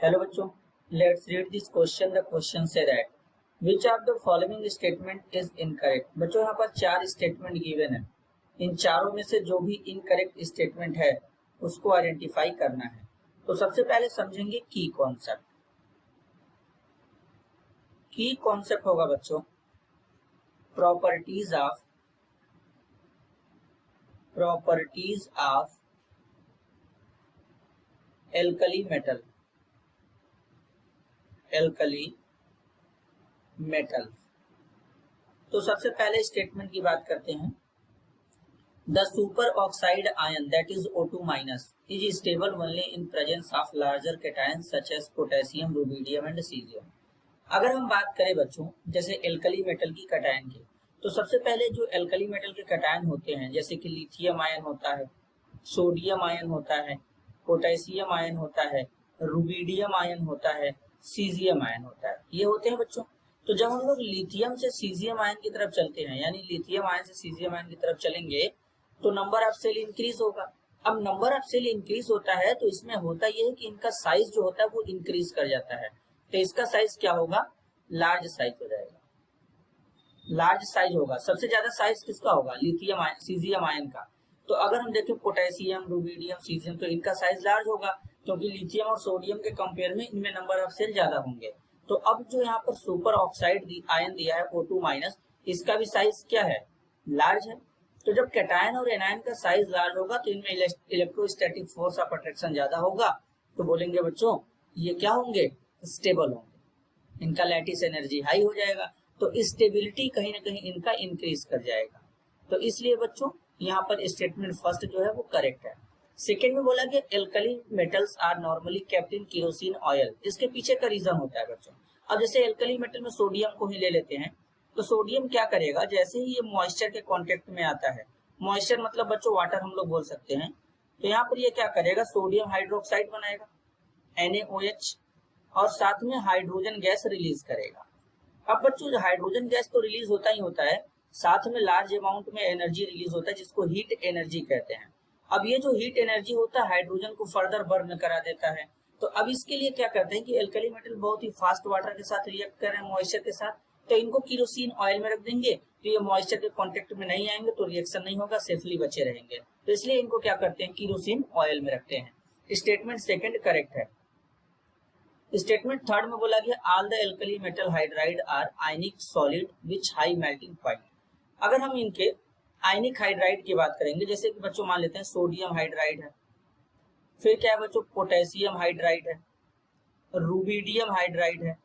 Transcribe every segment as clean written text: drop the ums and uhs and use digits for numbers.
Hello बच्चों, let's read this question. The question say that which of the following statement is incorrect. बच्चों यहाँ पर 4 statement given है, इन चारों में से जो भी इनकरेक्ट स्टेटमेंट है उसको आइडेंटिफाई करना है। तो सबसे पहले समझेंगे की कॉन्सेप्ट। की कॉन्सेप्ट होगा बच्चों प्रॉपर्टीज ऑफ एल्कली मेटल। तो सबसे पहले स्टेटमेंट की बात करते हैं। The super oxide ion that is O2 minus is stable only in presence of larger cation such as potassium, rubidium and caesium. अगर हम बात करें बच्चों जैसे एल्कली मेटल की कैटायन की, तो सबसे पहले जो एल्कली मेटल के कैटायन होते हैं जैसे कि लिथियम आयन होता है, सोडियम आयन होता है, पोटेशियम आयन होता है, रुबीडियम आयन होता है, सीजियम आयन होता है, ये होते हैं बच्चों। तो जब हम लोग लिथियम से सीजियम आयन की तरफ चलते हैं, यानी लिथियम आयन से सीजियम आयन की तरफ चलेंगे तो नंबर ऑफ सेल इंक्रीज होगा। अब नंबर ऑफ सेल इंक्रीज होता है तो इसमें होता यह है कि इनका साइज जो होता है वो इंक्रीज कर जाता है। तो इसका साइज क्या होगा? लार्ज साइज हो जाएगा, लार्ज साइज होगा। सबसे ज्यादा साइज किसका होगा? लिथियम आयन, सीजियम आयन का। तो अगर हम देखें पोटेशियम, रुबीडियम, सीजियम, तो इनका साइज लार्ज होगा क्योंकि लिथियम और सोडियम के कंपेयर में इनमें नंबर ऑफ सेल ज्यादा होंगे। तो अब जो यहाँ पर सुपर ऑक्साइड आयन दिया है O2 माइनस, इसका भी साइज क्या है? लार्ज है। तो जब कैटायन और एनायन का साइज लार्ज होगा तो इनमें इलेक्ट्रोस्टैटिक फोर्स ऑफ अट्रैक्शन ज्यादा होगा। तो बोलेंगे बच्चों ये क्या होंगे? स्टेबल होंगे, इनका लैटिस एनर्जी हाई हो जाएगा। तो स्टेबिलिटी कहीं ना कहीं इनका इंक्रीज कर जाएगा। तो इसलिए बच्चों यहाँ पर स्टेटमेंट फर्स्ट जो है वो करेक्ट है। सेकेंड में बोला कि alkali metals are normally kept in kerosene oil. इसके पीछे का रीजन होता है बच्चों, अब जैसे एल्कली मेटल में सोडियम को ही ले लेते हैं, तो सोडियम क्या करेगा, जैसे ही ये मॉइस्चर के कांटेक्ट में आता है, मॉइस्चर मतलब बच्चों वाटर हम लोग बोल सकते हैं, तो यहाँ पर ये क्या करेगा, सोडियम हाइड्रोक्साइड बनाएगा NaOH और साथ में हाइड्रोजन गैस रिलीज करेगा। अब बच्चों जो हाइड्रोजन गैस तो रिलीज होता ही होता है, साथ में लार्ज अमाउंट में एनर्जी रिलीज होता है जिसको हीट एनर्जी कहते हैं। अब ये जो हीट एनर्जी होता है हाइड्रोजन को फर्दर बर्न करा देता है। तो अब इसके लिए क्या करते हैं कि एल्कली मेटल बहुत ही फास्ट वाटर के साथ रिएक्ट कर रहे हैं, मॉइस्चर के साथ, तो इनको केरोसिन ऑयल में रख देंगे तो ये मॉइस्चर के कांटेक्ट में नहीं आएंगे तो रिएक्शन नहीं होगा, सेफली बचे रहेंगे। तो इसलिए इनको क्या करते हैं, केरोसिन ऑयल में रखते हैं। स्टेटमेंट सेकंड करेक्ट है। स्टेटमेंट थर्ड में बोला गया all the alkali metal hydride are ionic solid which high melting point. अगर हम इनके आयनिक हाइड्राइड की बात करेंगे, जैसे कि बच्चों मान लेते हैं सोडियम हाइड्राइड है, फिर क्या है बच्चों, पोटेशियम हाइड्राइड है, रुबीडियम हाइड्राइड है,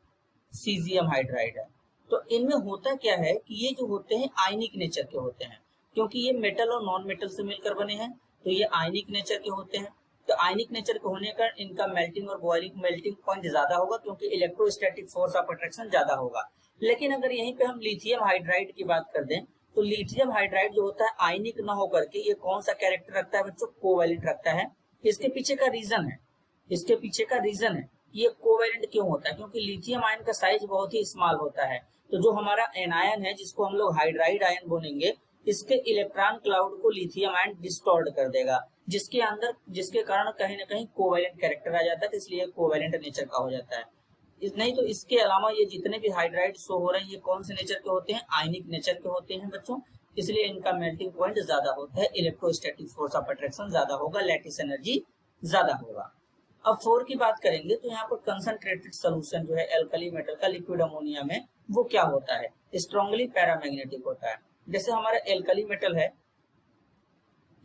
सीजियम हाइड्राइड है। तो इनमें होता क्या है कि ये जो होते हैं आयनिक नेचर के होते हैं, क्योंकि ये मेटल और नॉन मेटल से मिलकर बने हैं तो ये आयनिक नेचर के होते हैं। तो आयनिक नेचर के होने का इनका मेल्टिंग और बॉइलिंग मेल्टिंग पॉइंट ज्यादा होगा क्योंकि इलेक्ट्रोस्टैटिक फोर्स ऑफ अट्रैक्शन ज्यादा होगा। लेकिन अगर यहीं पे हम लिथियम हाइड्राइड की बात कर दें तो लिथियम हाइड्राइड जो होता है आयनिक न होकर के ये कौन सा कैरेक्टर रखता है बच्चों? कोवैलेंट रखता है। इसके पीछे का रीजन है, ये कोवैलेंट क्यों होता है? क्योंकि लिथियम आयन का साइज बहुत ही स्मॉल होता है। तो जो हमारा एनायन है जिसको हम लोग हाइड्राइड आयन बोलेंगे, इसके इलेक्ट्रॉन क्लाउड को लिथियम आयन डिस्टॉर्ट कर देगा, जिसके कारण कहीं ना कहीं कोवैलेंट कैरेक्टर आ जाता है। तो इसलिए कोवैलेंट नेचर का हो जाता है। नहीं तो इसके अलावा ये जितने भी हाइड्राइड शो हो रहे हैं ये कौन से नेचर के होते हैं? आयनिक नेचर के होते हैं बच्चों। इसलिए इनका मेल्टिंग पॉइंट ज्यादा होता है, इलेक्ट्रोस्टैटिक फोर्स ऑफ अट्रैक्शन ज्यादा होगा, लैटिस एनर्जी ज्यादा होगा। अब 4 की बात करेंगे तो यहाँ पर कंसंट्रेटेड सोल्यूशन जो है एल्कली मेटल का लिक्विड अमोनिया में, वो क्या होता है? स्ट्रांगली पैरामैग्नेटिक होता है। जैसे हमारा एल्कली मेटल है,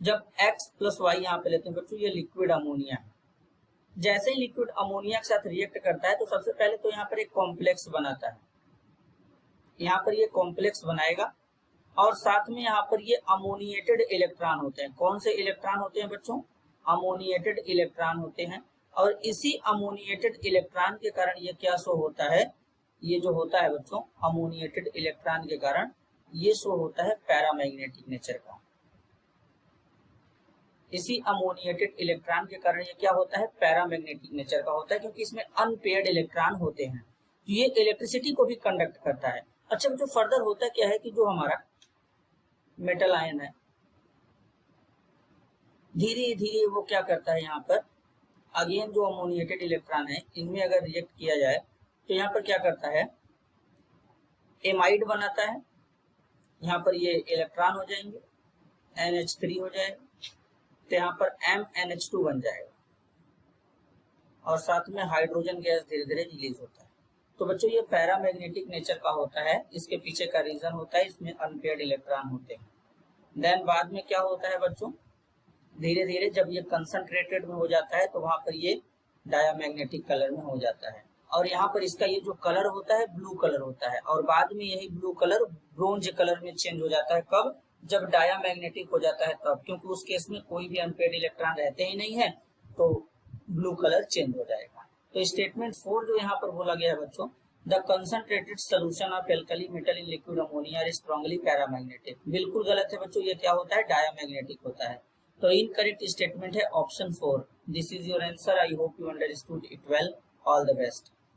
जब X+Y यहाँ पे लेते हैं बच्चों, ये लिक्विड अमोनिया है। जैसे ही लिक्विड अमोनिया के साथ रिएक्ट करता है तो सबसे पहले तो यहाँ पर एक कॉम्प्लेक्स बनाता है, यहाँ पर ये कॉम्प्लेक्स बनाएगा और साथ में यहाँ पर ये अमोनिएटेड इलेक्ट्रॉन होते हैं। कौन से इलेक्ट्रॉन होते हैं बच्चों? अमोनिएटेड इलेक्ट्रॉन होते हैं। और इसी अमोनिएटेड इलेक्ट्रॉन के कारण ये क्या शो होता है, ये जो होता है बच्चों अमोनिएटेड इलेक्ट्रॉन के कारण ये शो होता है पैरामैग्नेटिक नेचर का। इसी अमोनिएटेड इलेक्ट्रॉन के कारण ये क्या होता है? पैरामैग्नेटिक नेचर का होता है, क्योंकि इसमें अनपेयर्ड इलेक्ट्रॉन होते हैं। तो ये इलेक्ट्रिसिटी को भी कंडक्ट करता है। अच्छा बच्चों फर्दर होता क्या है कि जो हमारा मेटल आयन है धीरे धीरे वो क्या करता है, यहाँ पर अगेन जो अमोनिएटेड इलेक्ट्रॉन है इनमें अगर रिएक्ट किया जाए तो यहाँ पर क्या करता है, एमाइड बनाता है। यहाँ पर ये इलेक्ट्रॉन हो जाएंगे, NH3 हो जाएगा, तो यहाँ पर MnH2 बन जाएगा और साथ में हाइड्रोजन गैस धीरे धीरे रिलीज होता है। तो बच्चों ये पैरामैग्नेटिक नेचर का होता है, इसके पीछे का रीजन होता है इसमें अनपेयर्ड इलेक्ट्रॉन होते हैं। देन बाद में क्या होता है बच्चों, धीरे धीरे जब ये कंसंट्रेटेड में हो जाता है तो वहां पर ये डायामैग्नेटिक कलर में हो जाता है और यहाँ पर इसका ये जो कलर होता है ब्लू कलर होता है और बाद में यही ब्लू कलर ब्रोंज कलर में चेंज हो जाता है। कब? जब डायामैग्नेटिक हो जाता है तब, क्योंकि उस केस में कोई भी अनपेयर्ड इलेक्ट्रॉन रहते ही नहीं है तो ब्लू कलर चेंज हो जाएगा। तो स्टेटमेंट 4 जो यहाँ पर बोला गया है बच्चों, the concentrated solution of alkali metal in liquid ammonia are strongly paramagnetic, बिल्कुल गलत है बच्चों, ये क्या होता है, डायामैग्नेटिक होता है। तो इनकरेक्ट स्टेटमेंट है option 4। This is your answer. I hope you understood it well. All the best.